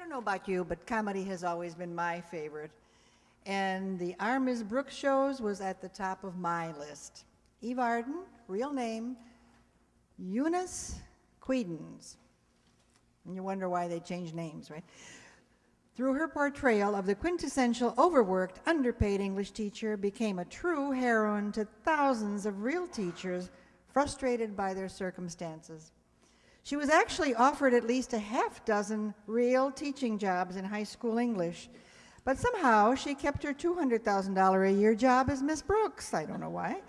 don't know about you, but comedy has always been my favorite. And the Our Miss Brooks shows was at the top of my list. Eve Arden, real name, Eunice Quedens. And you wonder why they changed names, right? Through her portrayal of the quintessential overworked, underpaid English teacher, became a true heroine to thousands of real teachers frustrated by their circumstances. She was actually offered at least a half dozen real teaching jobs in high school English, but somehow she kept her $200,000 a year job as Miss Brooks. I don't know why.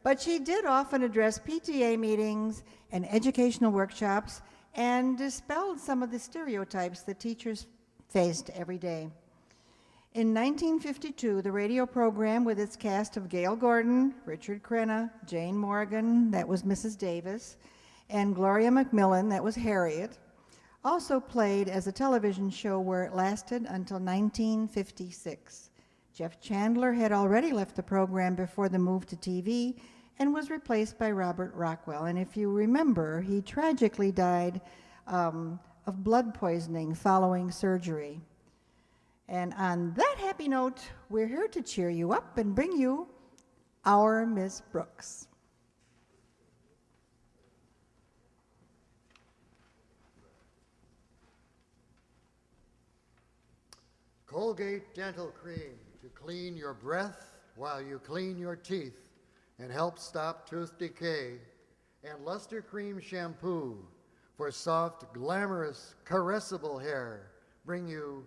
But she did often address PTA meetings and educational workshops and dispelled some of the stereotypes that teachers faced every day. In 1952, the radio program with its cast of Gail Gordon, Richard Crenna, Jane Morgan, that was Mrs. Davis, and Gloria McMillan, that was Harriet, also played as a television show where it lasted until 1956. Jeff Chandler had already left the program before the move to TV and was replaced by Robert Rockwell. And if you remember, he tragically died of blood poisoning following surgery. And on that happy note, we're here to cheer you up and bring you Our Miss Brooks. Colgate Dental Cream to clean your breath while you clean your teeth and help stop tooth decay. And Luster Cream Shampoo for soft, glamorous, caressable hair bring you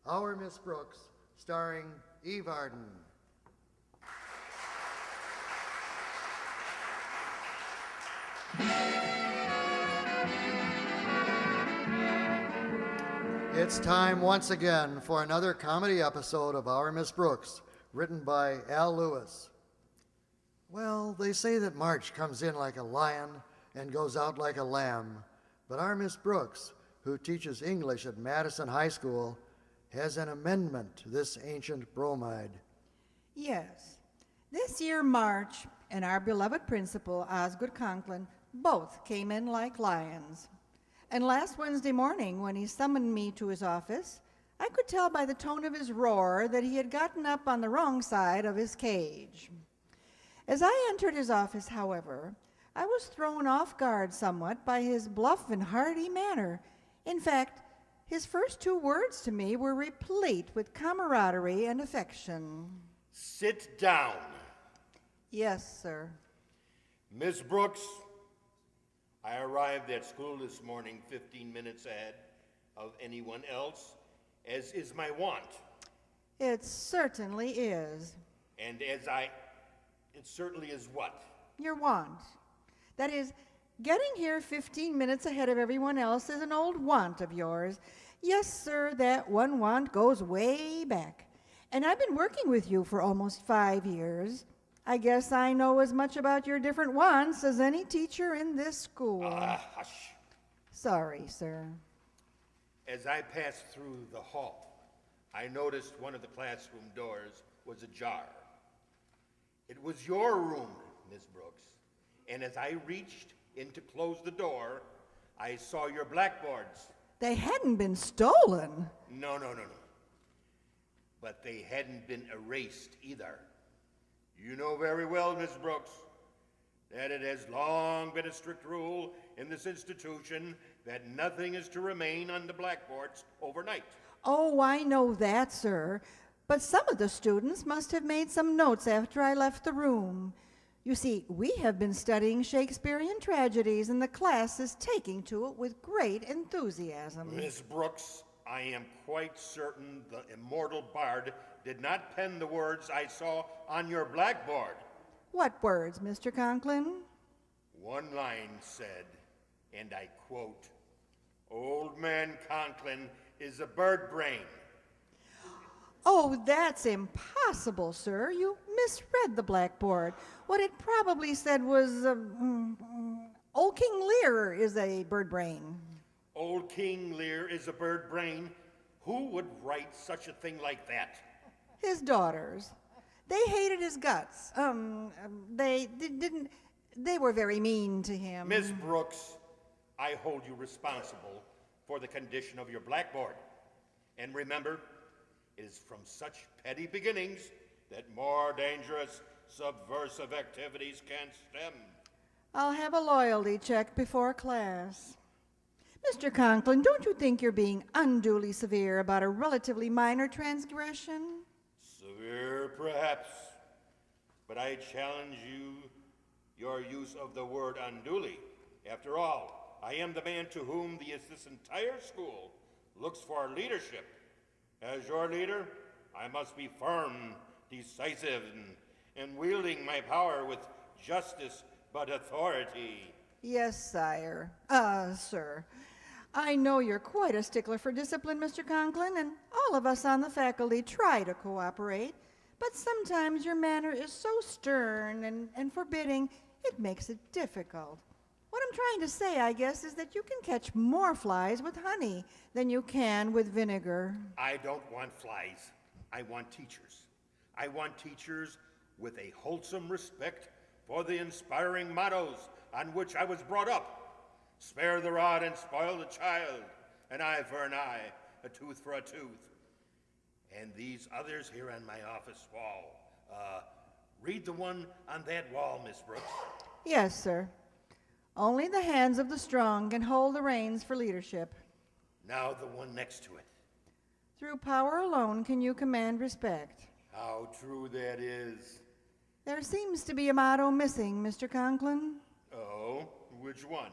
Our Miss Brooks, starring Eve Arden. It's time once again for another comedy episode of Our Miss Brooks, written by Al Lewis. Well, they say that March comes in like a lion and goes out like a lamb, but our Miss Brooks, who teaches English at Madison High School, has an amendment to this ancient bromide. Yes. This year, March and our beloved principal, Osgood Conklin, both came in like lions. And last Wednesday morning, when he summoned me to his office, I could tell by the tone of his roar that he had gotten up on the wrong side of his cage. As I entered his office, however, I was thrown off guard somewhat by his bluff and hearty manner. In fact, his first two words to me were replete with camaraderie and affection. Sit down. Yes, sir. Miss Brooks, I arrived at school this morning 15 minutes ahead of anyone else, as is my wont. It certainly is. And it certainly is what? Your want. That is, getting here 15 minutes ahead of everyone else is an old want of yours. Yes, sir, that one want goes way back. And I've been working with you for almost 5 years. I guess I know as much about your different wants as any teacher in this school. Hush. Sorry, sir. As I passed through the hall, I noticed one of the classroom doors was ajar. It was your room, Miss Brooks, and as I reached in to close the door, I saw your blackboards. They hadn't been stolen. No. But they hadn't been erased either. You know very well, Miss Brooks, that it has long been a strict rule in this institution that nothing is to remain on the blackboards overnight. Oh, I know that, sir. But some of the students must have made some notes after I left the room. You see, we have been studying Shakespearean tragedies, and the class is taking to it with great enthusiasm. Miss Brooks, I am quite certain the immortal bard did not pen the words I saw on your blackboard. What words, Mr. Conklin? One line said, and I quote, "Old man Conklin is a bird brain." Oh, that's impossible, sir. You misread the blackboard. What it probably said was, Old King Lear is a bird brain. Old King Lear is a bird brain? Who would write such a thing like that? His daughters. They hated his guts. They were very mean to him. Miss Brooks, I hold you responsible for the condition of your blackboard. And remember, it is from such petty beginnings that more dangerous, subversive activities can stem. I'll have a loyalty check before class. Mr. Conklin, don't you think you're being unduly severe about a relatively minor transgression? Severe, perhaps, but I challenge your use of the word unduly. After all, I am the man to whom this entire school looks for leadership. As your leader, I must be firm, decisive, and wielding my power with justice but authority. Yes, sire. Sir. I know you're quite a stickler for discipline, Mr. Conklin, and all of us on the faculty try to cooperate, but sometimes your manner is so stern and forbidding, it makes it difficult. What I'm trying to say, I guess, is that you can catch more flies with honey than you can with vinegar. I don't want flies. I want teachers. I want teachers with a wholesome respect for the inspiring mottos on which I was brought up. Spare the rod and spoil the child, an eye for an eye, a tooth for a tooth. And these others here on my office wall. Read the one on that wall, Miss Brooks. Yes, sir. Only the hands of the strong can hold the reins for leadership. Now the one next to it. Through power alone can you command respect. How true that is. There seems to be a motto missing, Mr. Conklin. Oh, which one?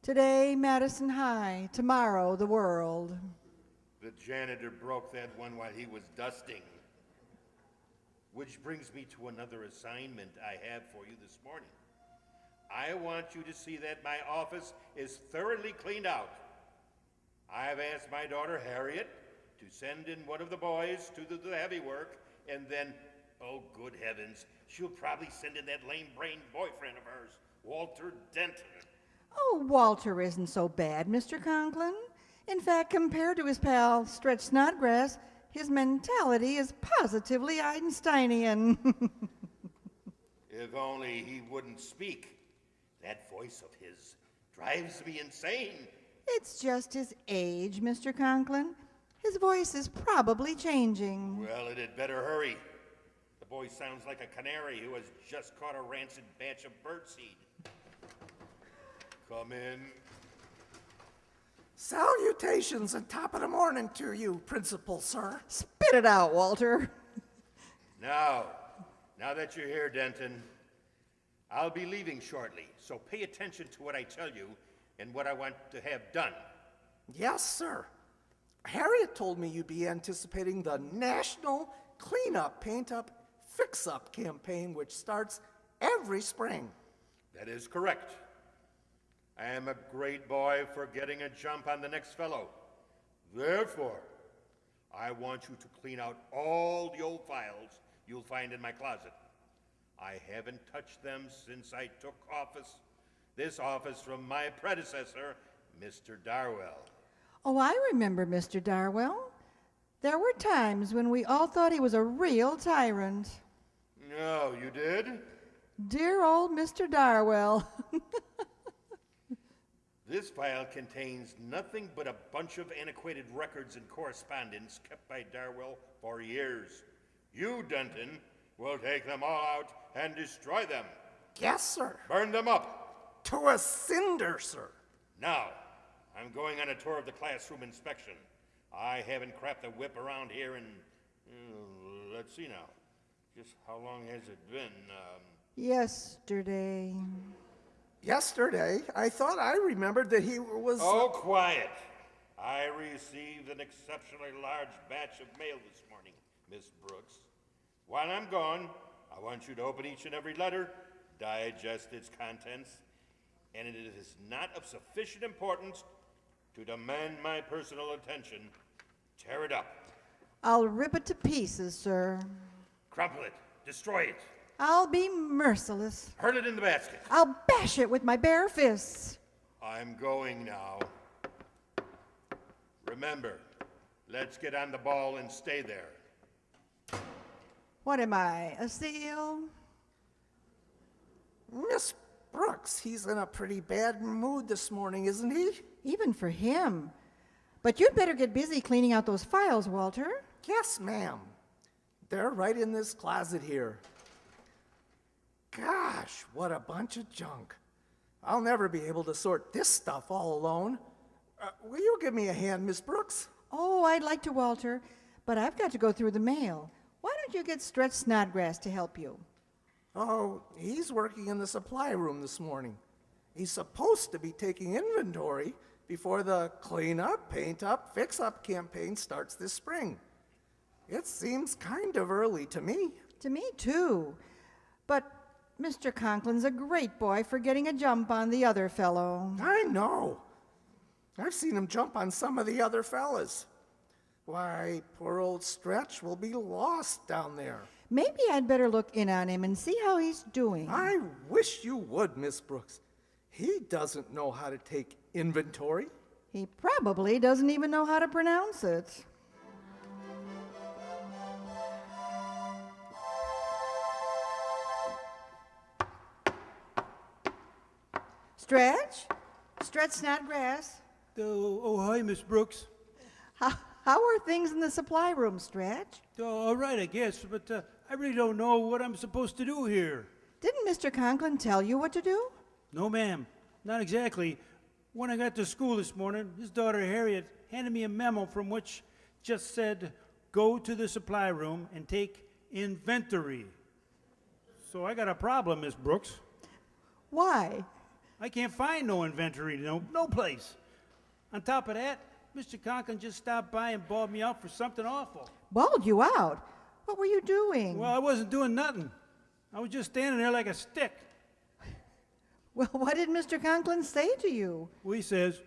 Today, Madison High. Tomorrow, the world. The janitor broke that one while he was dusting. Which brings me to another assignment I have for you this morning. I want you to see that my office is thoroughly cleaned out. I've asked my daughter Harriet to send in one of the boys to do the heavy work, and then, oh good heavens, she'll probably send in that lame-brained boyfriend of hers, Walter Denton. Oh, Walter isn't so bad, Mr. Conklin. In fact, compared to his pal Stretch Snodgrass, his mentality is positively Einsteinian. If only he wouldn't speak. That voice of his drives me insane. It's just his age, Mr. Conklin. His voice is probably changing. Well, it had better hurry. The boy sounds like a canary who has just caught a rancid batch of birdseed. Come in. Salutations and top of the morning to you, Principal, sir. Spit it out, Walter. Now that you're here, Denton, I'll be leaving shortly, so pay attention to what I tell you and what I want to have done. Yes, sir. Harriet told me you'd be anticipating the National Cleanup, Paint Up, Fix Up campaign, which starts every spring. That is correct. I am a great boy for getting a jump on the next fellow. Therefore, I want you to clean out all the old files you'll find in my closet. I haven't touched them since I took this office from my predecessor, Mr. Darwell. Oh, I remember Mr. Darwell. There were times when we all thought he was a real tyrant. No, you did? Dear old Mr. Darwell. This file contains nothing but a bunch of antiquated records and correspondence kept by Darwell for years. You, Denton, will take them all out and destroy them. Yes, sir. Burn them up. To a cinder, sir. Now, I'm going on a tour of the classroom inspection. I haven't crapped the whip around here in, let's see now. Just how long has it been? Yesterday. Yesterday, I thought I remembered that he was... Oh, quiet. I received an exceptionally large batch of mail this morning, Miss Brooks. While I'm gone, I want you to open each and every letter, digest its contents, and it is not of sufficient importance to demand my personal attention. Tear it up. I'll rip it to pieces, sir. Crumple it. Destroy it. I'll be merciless. Hurl it in the basket. I'll bash it with my bare fists. I'm going now. Remember, let's get on the ball and stay there. What am I, a seal? Miss Brooks, he's in a pretty bad mood this morning, isn't he? Even for him. But you'd better get busy cleaning out those files, Walter. Yes, ma'am. They're right in this closet here. Gosh, what a bunch of junk. I'll never be able to sort this stuff all alone. Will you give me a hand, Miss Brooks? Oh, I'd like to, Walter, but I've got to go through the mail. Why don't you get Stretch Snodgrass to help you? Oh, he's working in the supply room this morning. He's supposed to be taking inventory before the clean up, paint up, fix up campaign starts this spring. It seems kind of early to me. To me, too. But Mr. Conklin's a great boy for getting a jump on the other fellow. I know. I've seen him jump on some of the other fellas. Why, poor old Stretch will be lost down there. Maybe I'd better look in on him and see how he's doing. I wish you would, Miss Brooks. He doesn't know how to take inventory. He probably doesn't even know how to pronounce it. Stretch? Stretch Snodgrass? Hi, Miss Brooks. How are things in the supply room, Stretch? All right, I guess, but I really don't know what I'm supposed to do here. Didn't Mr. Conklin tell you what to do? No, ma'am, not exactly. When I got to school this morning, his daughter Harriet handed me a memo from which just said, go to the supply room and take inventory. So I got a problem, Miss Brooks. Why? I can't find no inventory, no place. On top of that, Mr. Conklin just stopped by and bawled me out for something awful. Bawled you out? What were you doing? Well, I wasn't doing nothing. I was just standing there like a stick. Well, what did Mr. Conklin say to you? Well, he says,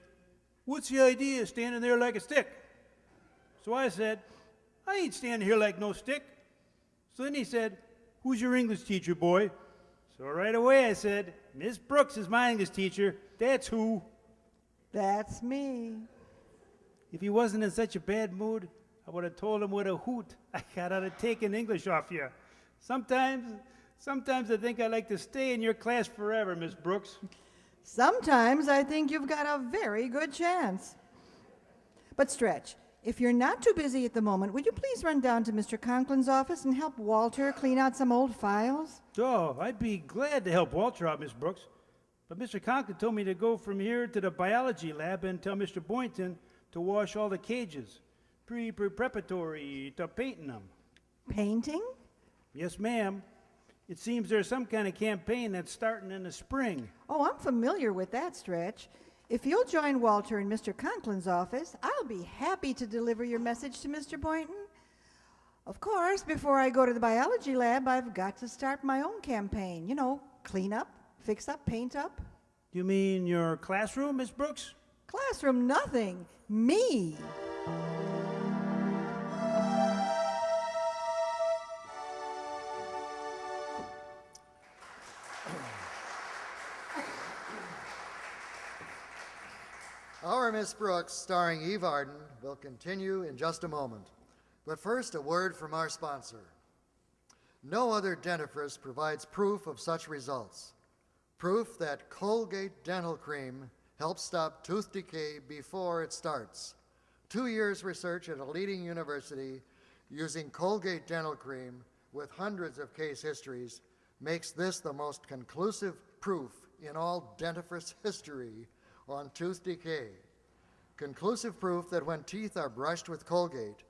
what's the idea of standing there like a stick? So I said, I ain't standing here like no stick. So then he said, who's your English teacher, boy? So right away I said, Miss Brooks is my English teacher. That's who. That's me. If he wasn't in such a bad mood, I would have told him with a hoot I got out of taking English off you. Sometimes I think I'd like to stay in your class forever, Miss Brooks. Sometimes I think you've got a very good chance. But Stretch, if you're not too busy at the moment, would you please run down to Mr. Conklin's office and help Walter clean out some old files? Oh, I'd be glad to help Walter out, Miss Brooks. But Mr. Conklin told me to go from here to the biology lab and tell Mr. Boynton to wash all the cages, preparatory to painting them. Painting? Yes, ma'am. It seems there's some kind of campaign that's starting in the spring. Oh, I'm familiar with that, Stretch. If you'll join Walter in Mr. Conklin's office, I'll be happy to deliver your message to Mr. Boynton. Of course, before I go to the biology lab, I've got to start my own campaign. You know, clean up, fix up, paint up. You mean your classroom, Miss Brooks? Classroom, nothing. Me. Our Miss Brooks, starring Eve Arden, will continue in just a moment. But first, a word from our sponsor. No other dentifrice provides proof of such results. Proof that Colgate Dental Cream helps stop tooth decay before it starts. 2 years research at a leading university using Colgate Dental Cream with hundreds of case histories makes this the most conclusive proof in all dentifrice history on tooth decay. Conclusive proof that when teeth are brushed with Colgate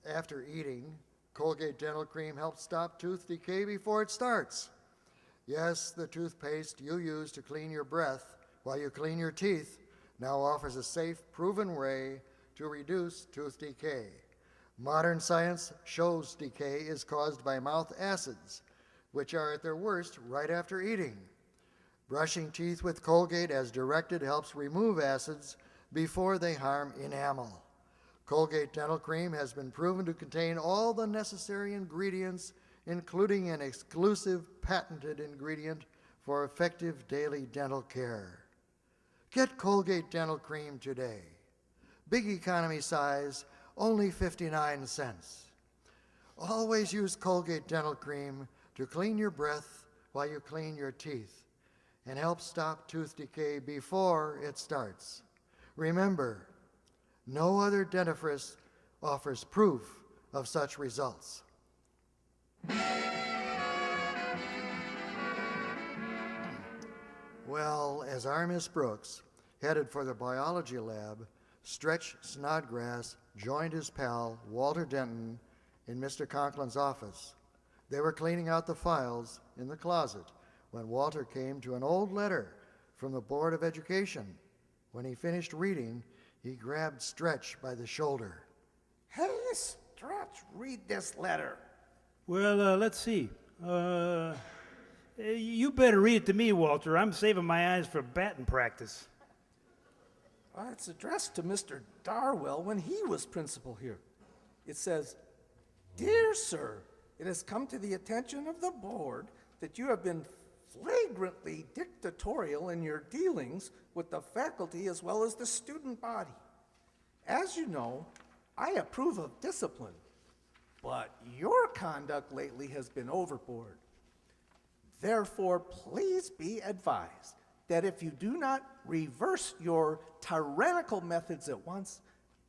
after eating, Colgate Dental Cream helps stop tooth decay before it starts. Yes, the toothpaste you use to clean your breath while you clean your teeth now offers a safe, proven way to reduce tooth decay. Modern science shows decay is caused by mouth acids, which are at their worst right after eating. Brushing teeth with Colgate as directed helps remove acids before they harm enamel. Colgate Dental Cream has been proven to contain all the necessary ingredients, including an exclusive patented ingredient for effective daily dental care. Get Colgate Dental Cream today. Big economy size, only 59 cents. Always use Colgate Dental Cream to clean your breath while you clean your teeth and help stop tooth decay before it starts. Remember, No other dentifrice offers proof of such results. Well, as our Miss Brooks headed for the biology lab, Stretch Snodgrass joined his pal, Walter Denton, in Mr. Conklin's office. They were cleaning out the files in the closet when Walter came to an old letter from the Board of Education. When he finished reading, he grabbed Stretch by the shoulder. Hey, Stretch, read this letter. Well, let's see. You better read it to me, Walter. I'm saving my eyes for batting practice. It's addressed to Mr. Darwell when he was principal here. It says, "Dear sir, it has come to the attention of the board that you have been flagrantly dictatorial in your dealings with the faculty as well as the student body. As you know, I approve of discipline, but your conduct lately has been overboard. Therefore, please be advised that if you do not reverse your tyrannical methods at once,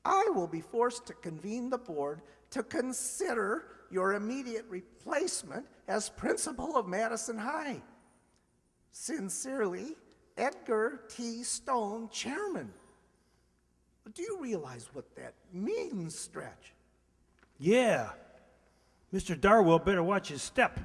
I will be forced to convene the board to consider your immediate replacement as principal of Madison High. Sincerely, Edgar T. Stone, Chairman." Do you realize what that means, Stretch? Yeah. Mr. Darwell better watch his step.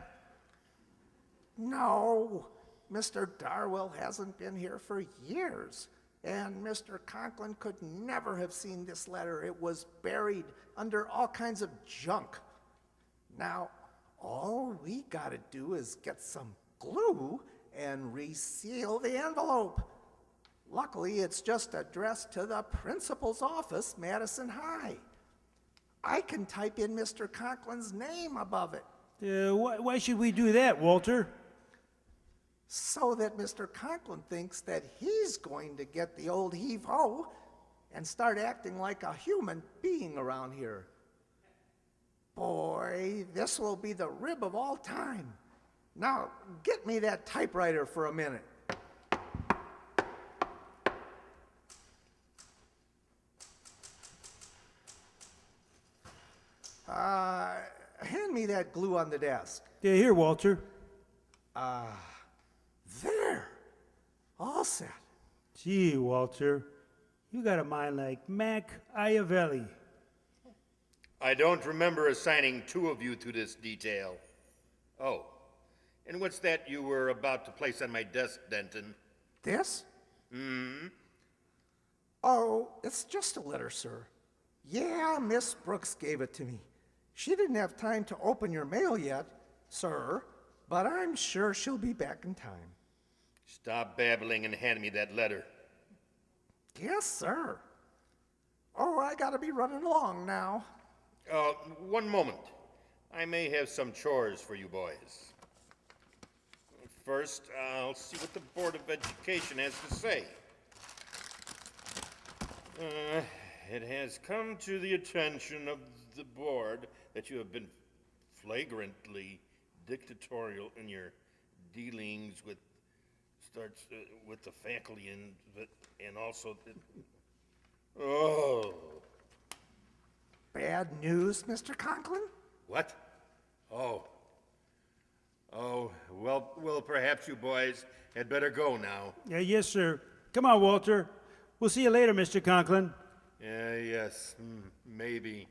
No, Mr. Darwell hasn't been here for years, and Mr. Conklin could never have seen this letter. It was buried under all kinds of junk. Now, all we gotta do is get some glue and reseal the envelope. Luckily, it's just addressed to the principal's office, Madison High. I can type in Mr. Conklin's name above it Why should we do that, Walter? so that Mr. Conklin thinks that he's going to get the old heave-ho and start acting like a human being around here. Boy, this will be the rib of all time. Now, get me that typewriter for a minute. Hand me that glue on the desk. Yeah, here, Walter. There. All set. Gee, Walter, you got a mind like Mac Iavelli. I don't remember assigning two of you to this detail. Oh, and what's that you were about to place on my desk, Denton? This? Oh, it's just a letter, sir. Yeah, Miss Brooks gave it to me. She didn't have time to open your mail yet, sir, but I'm sure she'll be back in time. Stop babbling and hand me that letter. Yes, sir. Oh, I gotta be running along now. One moment. I may have some chores for you boys. First, I'll see what the Board of Education has to say. It has come to the attention of the board that you have been flagrantly dictatorial in your dealings with the faculty and also Bad news, Mr. Conklin? What? Oh, well, perhaps you boys had better go now. Yes, sir. Come on, Walter. We'll see you later, Mr. Conklin. Yes, maybe.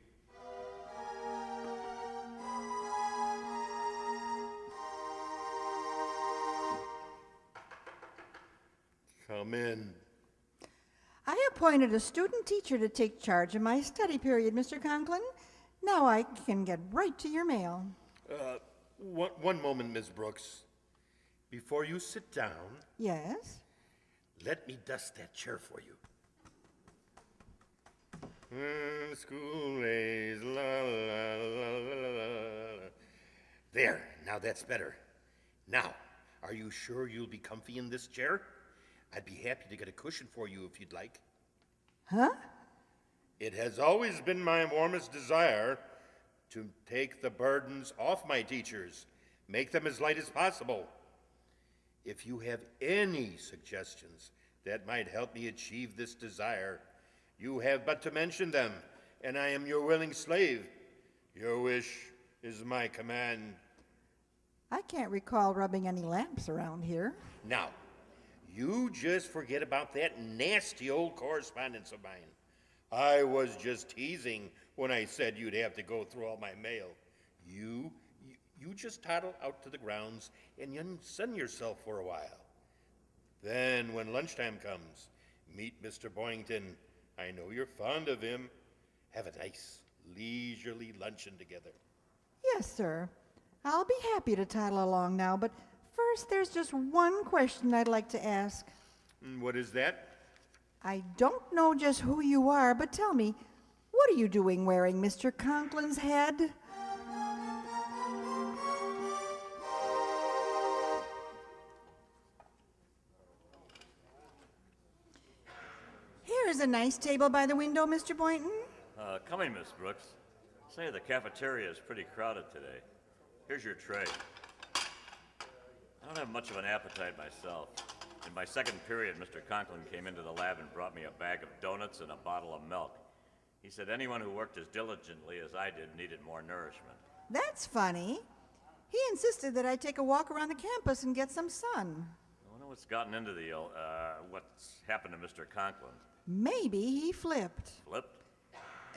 Come in. I appointed a student teacher to take charge of my study period, Mr. Conklin. Now I can get right to your mail. One moment, Miss Brooks. Before you sit down, Yes? let me dust that chair for you. School days, la la la la la. There, now that's better. Now, are you sure you'll be comfy in this chair? I'd be happy to get a cushion for you if you'd like. Huh? It has always been my warmest desire to take the burdens off my teachers, make them as light as possible. If you have any suggestions that might help me achieve this desire, You have but to mention them, and I am your willing slave. Your wish is my command. I can't recall rubbing any lamps around here. Now, you just forget about that nasty old correspondence of mine. I was just teasing when I said you'd have to go through all my mail. You just toddle out to the grounds and you sun yourself for a while. Then, when lunchtime comes, meet Mr. Boynton. I know you're fond of him. Have a nice, leisurely luncheon together. Yes, sir. I'll be happy to toddle along now, but first there's just one question I'd like to ask. What is that? I don't know just who you are, but tell me, what are you doing wearing Mr. Conklin's head? Here's a nice table by the window, Mr. Boynton. Coming, Miss Brooks. Say, the cafeteria is pretty crowded today. Here's your tray. I don't have much of an appetite myself. In my second period, Mr. Conklin came into the lab and brought me a bag of donuts and a bottle of milk. He said anyone who worked as diligently as I did needed more nourishment. That's funny. He insisted that I take a walk around the campus and get some sun. I wonder what's gotten into what's happened to Mr. Conklin. Maybe he flipped. Flipped?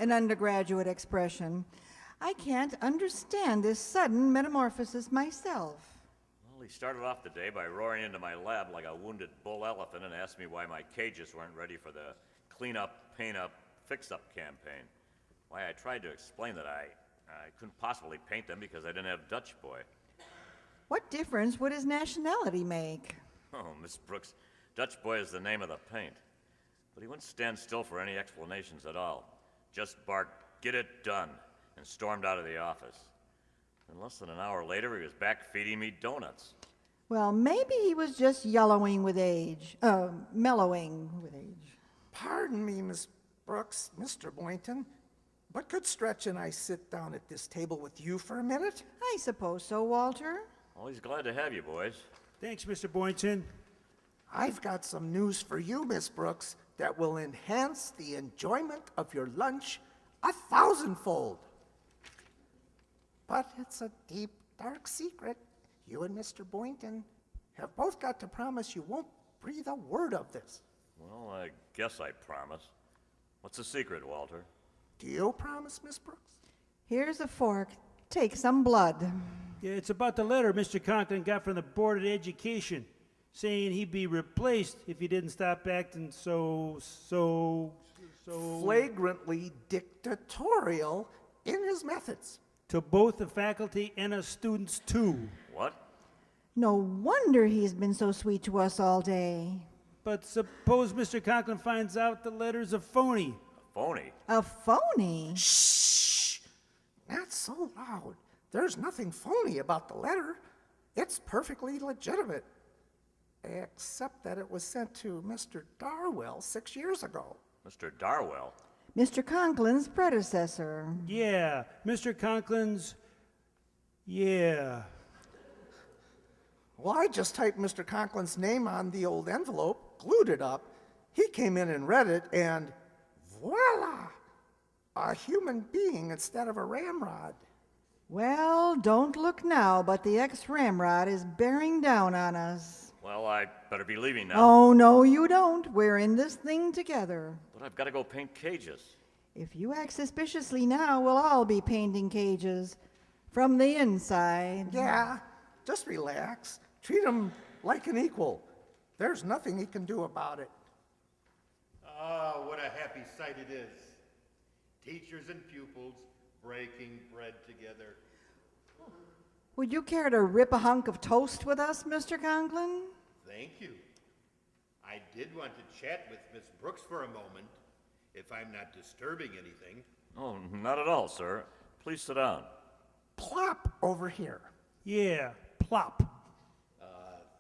An undergraduate expression. I can't understand this sudden metamorphosis myself. Well, he started off the day by roaring into my lab like a wounded bull elephant and asked me why my cages weren't ready for the clean up, paint up, fix up campaign. Why, I tried to explain that I couldn't possibly paint them because I didn't have Dutch Boy. What difference would his nationality make? Oh, Miss Brooks, Dutch Boy is the name of the paint. But he wouldn't stand still for any explanations at all. Just barked, "Get it done," and stormed out of the office. And less than an hour later, he was back feeding me donuts. Well, maybe he was just mellowing with age. Pardon me, Miss Brooks, Mr. Boynton, but could Stretch and I sit down at this table with you for a minute? I suppose so, Walter. Always glad to have you, boys. Thanks, Mr. Boynton. I've got some news for you, Miss Brooks, that will enhance the enjoyment of your lunch 1,000-fold. But it's a deep, dark secret. You and Mr. Boynton have both got to promise you won't breathe a word of this. Well, I guess I promise. What's the secret, Walter? Do you promise, Miss Brooks? Here's a fork. Take some blood. Yeah, it's about the letter Mr. Conklin got from the Board of Education, saying he'd be replaced if he didn't stop acting so. Flagrantly dictatorial in his methods. To both the faculty and us students, too. What? No wonder he's been so sweet to us all day. But suppose Mr. Conklin finds out the letter's a phony. Phony? A phony? Shh! Not so loud. There's nothing phony about the letter. It's perfectly legitimate. Except that it was sent to Mr. Darwell 6 years ago. Mr. Darwell? Mr. Conklin's predecessor. Yeah, Mr. Conklin's. Yeah. Well, I just typed Mr. Conklin's name on the old envelope, glued it up. He came in and read it, and voila! A human being instead of a ramrod. Well, don't look now, but the ex-ramrod is bearing down on us. Well, I better be leaving now. Oh, no, you don't. We're in this thing together. But I've got to go paint cages. If you act suspiciously now, we'll all be painting cages. From the inside. Yeah, just relax. Treat him like an equal. There's nothing he can do about it. Ah, what a happy sight it is. Teachers and pupils breaking bread together. Would you care to rip a hunk of toast with us, Mr. Conklin? Thank you. I did want to chat with Miss Brooks for a moment, if I'm not disturbing anything. Oh, not at all, sir. Please sit down. Plop over here. Yeah, plop.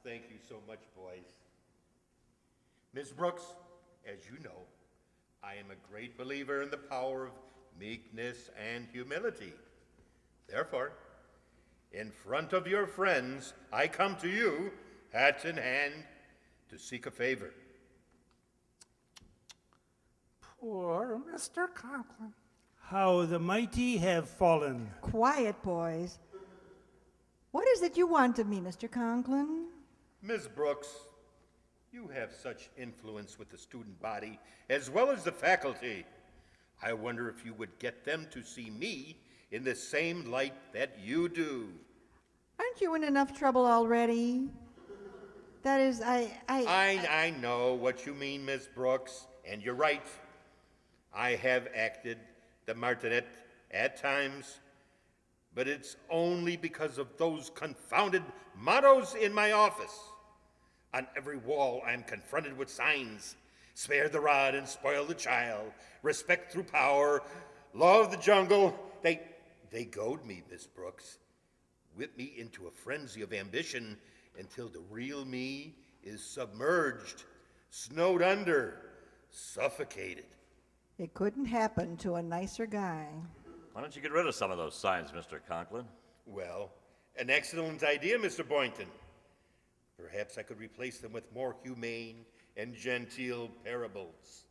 Thank you so much, boys. Miss Brooks, as you know, I am a great believer in the power of meekness and humility. Therefore, in front of your friends, I come to you, hat in hand, to seek a favor. Poor Mr. Conklin. How the mighty have fallen. Quiet, boys. What is it you want of me, Mr. Conklin? Ms. Brooks, you have such influence with the student body as well as the faculty. I wonder if you would get them to see me in the same light that you do. Aren't you in enough trouble already? That is, I know what you mean, Miss Brooks, and you're right. I have acted the martinet at times, but it's only because of those confounded mottos in my office. On every wall, I'm confronted with signs: spare the rod and spoil the child, respect through power, love the jungle. They goad me, Miss Brooks, whip me into a frenzy of ambition until the real me is submerged, snowed under, suffocated. it couldn't happen to a nicer guy. Why don't you get rid of some of those signs, Mr. Conklin? Well, an excellent idea, Mr. Boynton. Perhaps I could replace them with more humane and genteel parables.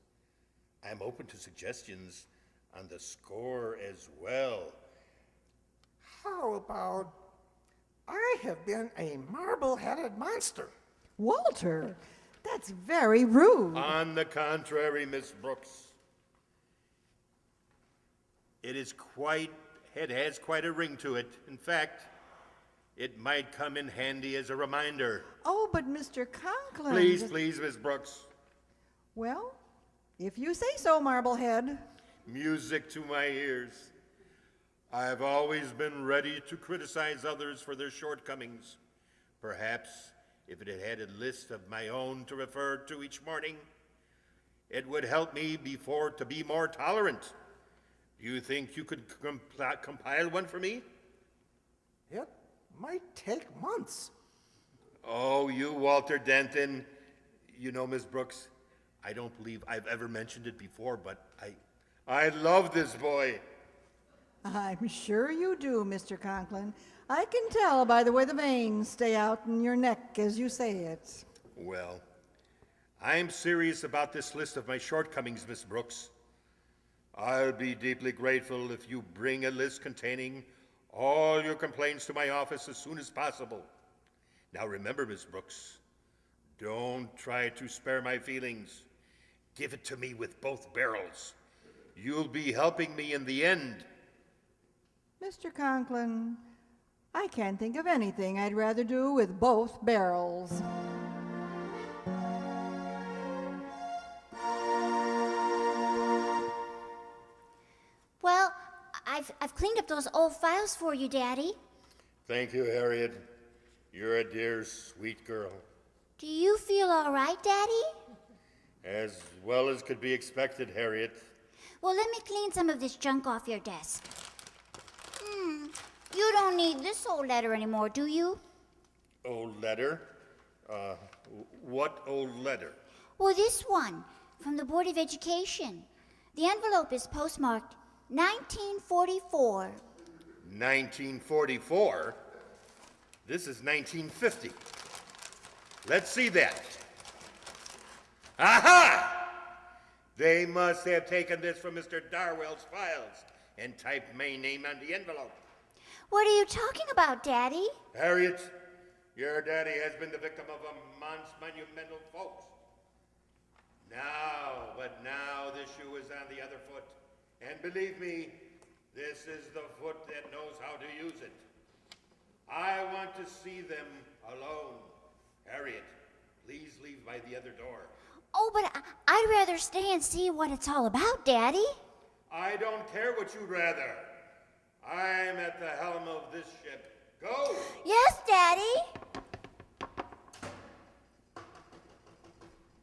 I'm open to suggestions on the score as well. How about I have been a marble-headed monster? Walter, that's very rude. On the contrary, Miss Brooks, it has quite a ring to it. In fact, it might come in handy as a reminder. Oh, but Mr. Conklin. Please, Miss Brooks. Well, if you say so, Marblehead. Music to my ears. I've always been ready to criticize others for their shortcomings. Perhaps if it had a list of my own to refer to each morning, it would help me to be more tolerant. Do you think you could compile one for me? It might take months. Oh, you, Walter Denton. You know, Miss Brooks, I don't believe I've ever mentioned it before, but I love this boy. I'm sure you do, Mr. Conklin. I can tell by the way the veins stay out in your neck as you say it. Well, I'm serious about this list of my shortcomings, Miss Brooks. I'll be deeply grateful if you bring a list containing all your complaints to my office as soon as possible. Now remember, Miss Brooks, don't try to spare my feelings. Give it to me with both barrels. You'll be helping me in the end. Mr. Conklin, I can't think of anything I'd rather do with both barrels. Well, I've cleaned up those old files for you, Daddy. Thank you, Harriet. You're a dear, sweet girl. Do you feel all right, Daddy? As well as could be expected, Harriet. Well, let me clean some of this junk off your desk. You don't need this old letter anymore, do you? Old letter? What old letter? Well, this one, from the Board of Education. The envelope is postmarked 1944. 1944? This is 1950. Let's see that. Aha! They must have taken this from Mr. Darwell's files and typed my name on the envelope. What are you talking about, Daddy? Harriet, your daddy has been the victim of a monumental fault. Now the shoe is on the other foot. And believe me, this is the foot that knows how to use it. I want to see them alone. Harriet, please leave by the other door. Oh, but I'd rather stay and see what it's all about, Daddy. I don't care what you'd rather. I'm at the helm of this ship. Go! Yes, Daddy.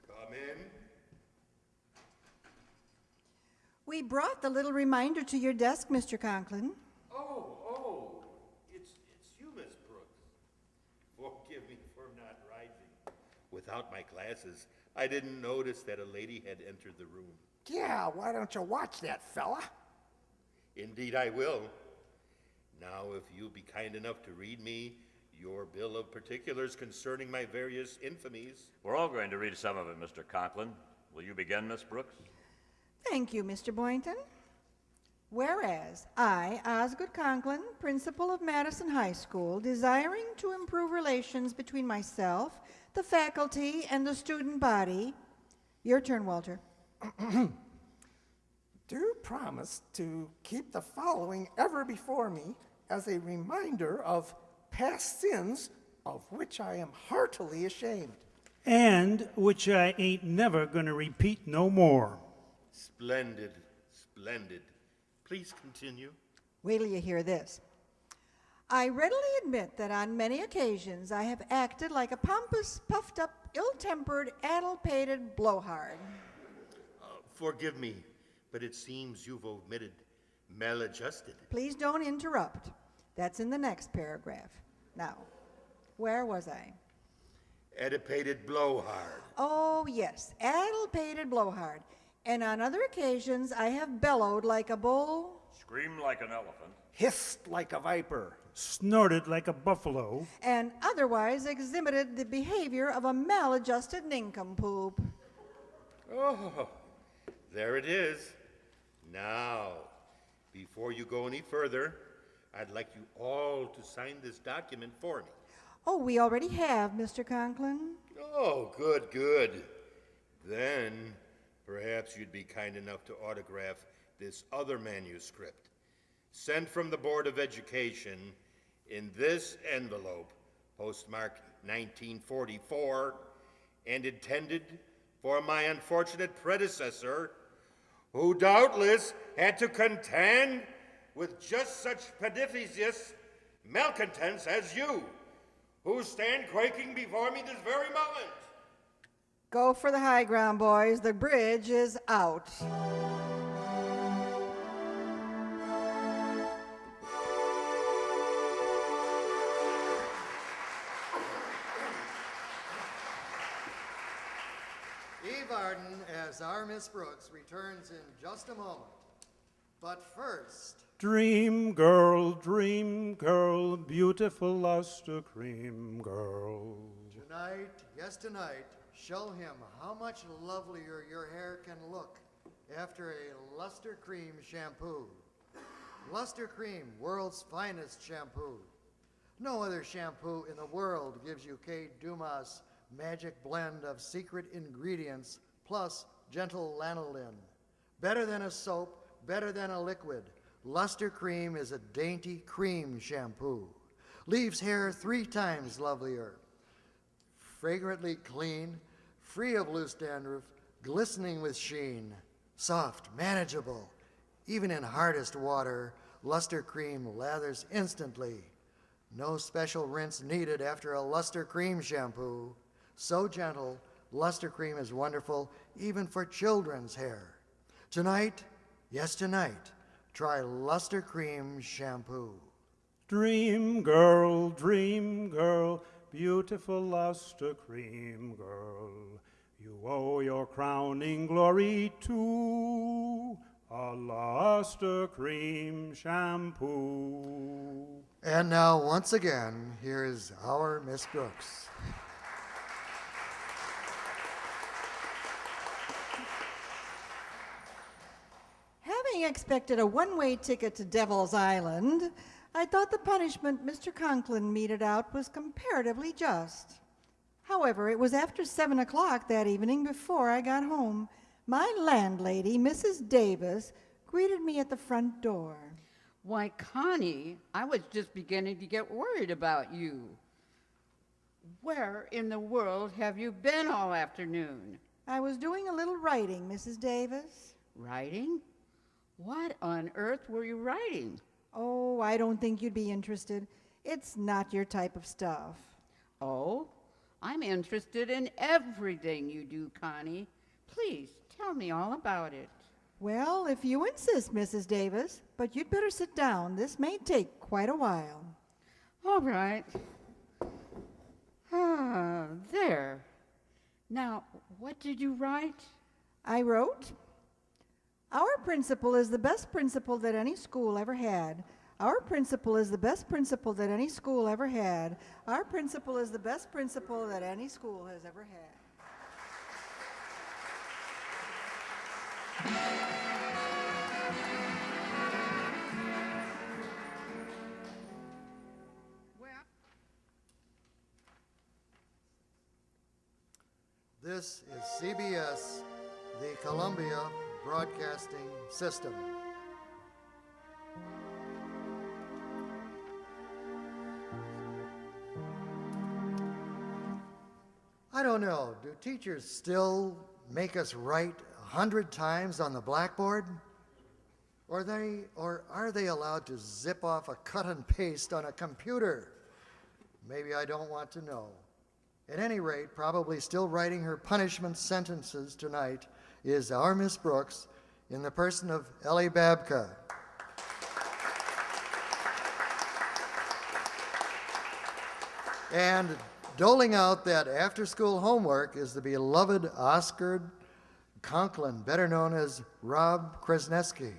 Come in. We brought the little reminder to your desk, Mr. Conklin. Oh, it's you, Miss Brooks. Forgive me for not rising. Without my glasses, I didn't notice that a lady had entered the room. Yeah, why don't you watch that fella? Indeed, I will. Now, if you'll be kind enough to read me your bill of particulars concerning my various infamies. We're all going to read some of it, Mr. Conklin. Will you begin, Miss Brooks? Thank you, Mr. Boynton. Whereas I, Osgood Conklin, principal of Madison High School, desiring to improve relations between myself, the faculty, and the student body. Your turn, Walter. Do promise to keep the following ever before me as a reminder of past sins of which I am heartily ashamed. And which I ain't never gonna repeat no more. Splendid, splendid. Please continue. Wait till you hear this. I readily admit that on many occasions I have acted like a pompous, puffed up, ill-tempered, addle-pated blowhard. Forgive me, but it seems you've omitted maladjusted. Please don't interrupt. That's in the next paragraph. Now, where was I? Edipated blowhard. Oh, yes, addle-pated blowhard. And on other occasions I have bellowed like a bull, Scream like an elephant. Hissed like a viper. Snorted like a buffalo. and otherwise exhibited the behavior of a maladjusted nincompoop. Oh, there it is. Now, before you go any further, I'd like you all to sign this document for me. Oh, we already have, Mr. Conklin. Oh, good, good. Then, perhaps you'd be kind enough to autograph this other manuscript, sent from the Board of Education in this envelope, postmarked 1944, and intended for my unfortunate predecessor, who doubtless had to contend with just such pedificious malcontents as you, who stand quaking before me this very moment. Go for the high ground, boys. The bridge is out. Eve Arden as our Miss Brooks returns in just a moment. But first, Dream girl, beautiful luster cream girl. tonight, yes tonight, show him how much lovelier your hair can look after a Luster Cream shampoo. Luster Cream, world's finest shampoo. No other shampoo in the world gives you Kay Dumas' magic blend of secret ingredients plus gentle lanolin. Better than a soap, better than a liquid. Luster Cream is a dainty cream shampoo. Leaves hair 3 times lovelier. Fragrantly clean, free of loose dandruff, glistening with sheen. Soft, manageable. Even in hardest water, Luster Cream lathers instantly. No special rinse needed after a Luster Cream shampoo. So gentle, Luster Cream is wonderful even for children's hair. Tonight, yes tonight, try Luster Cream shampoo. Dream girl, beautiful luster cream girl. You owe your crowning glory to a luster cream shampoo. And now, once again, here is our Miss Brooks. Having expected a one-way ticket to Devil's Island, I thought the punishment Mr. Conklin meted out was comparatively just. However, it was after 7 o'clock that evening before I got home. My landlady, Mrs. Davis, greeted me at the front door. Why, Connie, I was just beginning to get worried about you. Where in the world have you been all afternoon? I was doing a little writing, Mrs. Davis. Writing? What on earth were you writing? Oh, I don't think you'd be interested. It's not your type of stuff. Oh, I'm interested in everything you do, Connie. Please tell me all about it. Well, if you insist, Mrs. Davis, but you'd better sit down. This may take quite a while. All right. Ah, there. Now, what did you write? I wrote, "Our principal is the best principal that any school ever had. Our principal is the best principal that any school ever had. Our principal is the best principal that any school has ever had." This is CBS, the Columbia Broadcasting System. I don't know, do teachers still make us write 100 times on the blackboard? Or are they allowed to zip off a cut and paste on a computer? Maybe I don't want to know. At any rate, probably still writing her punishment sentences tonight is our Miss Brooks in the person of Ellie Babka. And doling out that after-school homework is the beloved Oscar Conklin, better known as Rob Kresneski.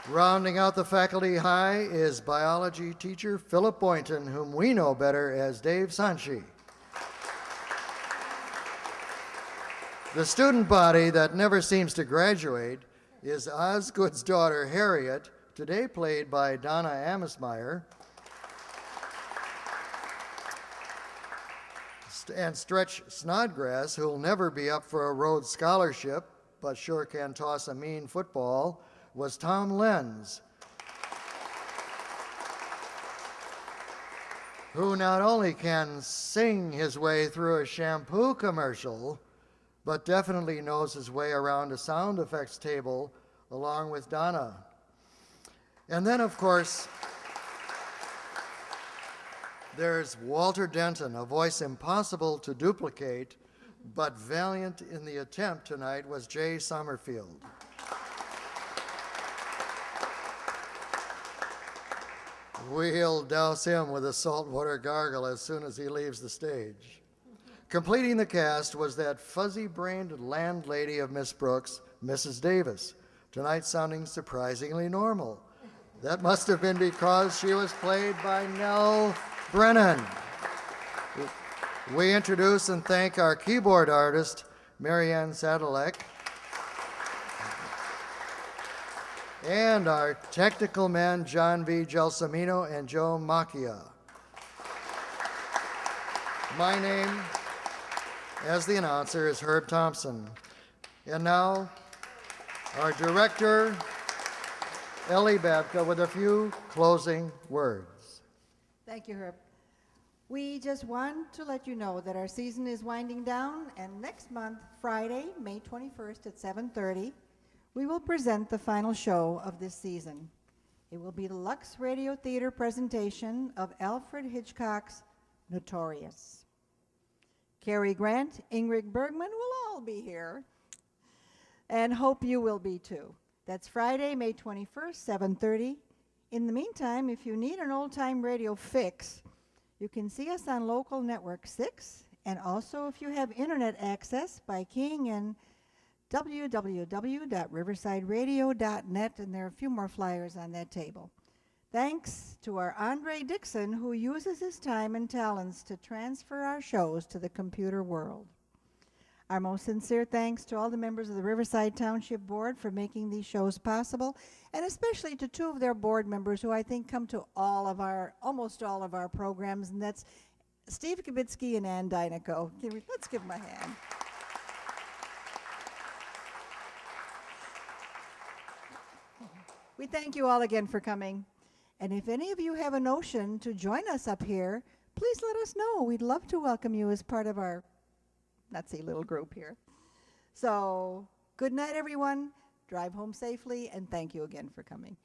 Rounding out the faculty high is biology teacher Philip Boynton, whom we know better as Dave Sanchi. The student body that never seems to graduate is Osgood's daughter Harriet, today played by Donna Amismeyer, and Stretch Snodgrass, who'll never be up for a Rhodes Scholarship, but sure can toss a mean football, was Tom Lenz, who not only can sing his way through a shampoo commercial, but definitely knows his way around a sound effects table along with Donna. And then, of course, there's Walter Denton, a voice impossible to duplicate, but valiant in the attempt tonight was Jay Summerfield. We'll douse him with a saltwater gargle as soon as he leaves the stage. Completing the cast was that fuzzy-brained landlady of Miss Brooks, Mrs. Davis, tonight sounding surprisingly normal. That must have been because she was played by Nell Brennan. We introduce and thank our keyboard artist, Marianne Sadalek, and our technical men, John V. Gelsomino and Joe Macchia. My name, as the announcer, is Herb Thompson. And now, our director, Ellie Babka, with a few closing words. Thank you, Herb. We just want to let you know that our season is winding down, and next month, Friday, May 21st at 7:30, we will present the final show of this season. It will be the Lux Radio Theater presentation of Alfred Hitchcock's Notorious. Cary Grant, Ingrid Bergman will all be here, and hope you will be too. That's Friday, May 21st, 7:30. In the meantime, if you need an old-time radio fix, you can see us on Local Network 6, and also if you have internet access by keying in www.riversideradio.net, and there are a few more flyers on that table. Thanks to our Andre Dixon, who uses his time and talents to transfer our shows to the computer world. Our most sincere thanks to all the members of the Riverside Township Board for making these shows possible, and especially to two of their board members who I think come to almost all of our programs, and that's Steve Kibitsky and Ann Dynaco. Let's give them a hand. We thank you all again for coming. And if any of you have a notion to join us up here, please let us know. We'd love to welcome you as part of our little group here. So, good night, everyone. Drive home safely, and thank you again for coming.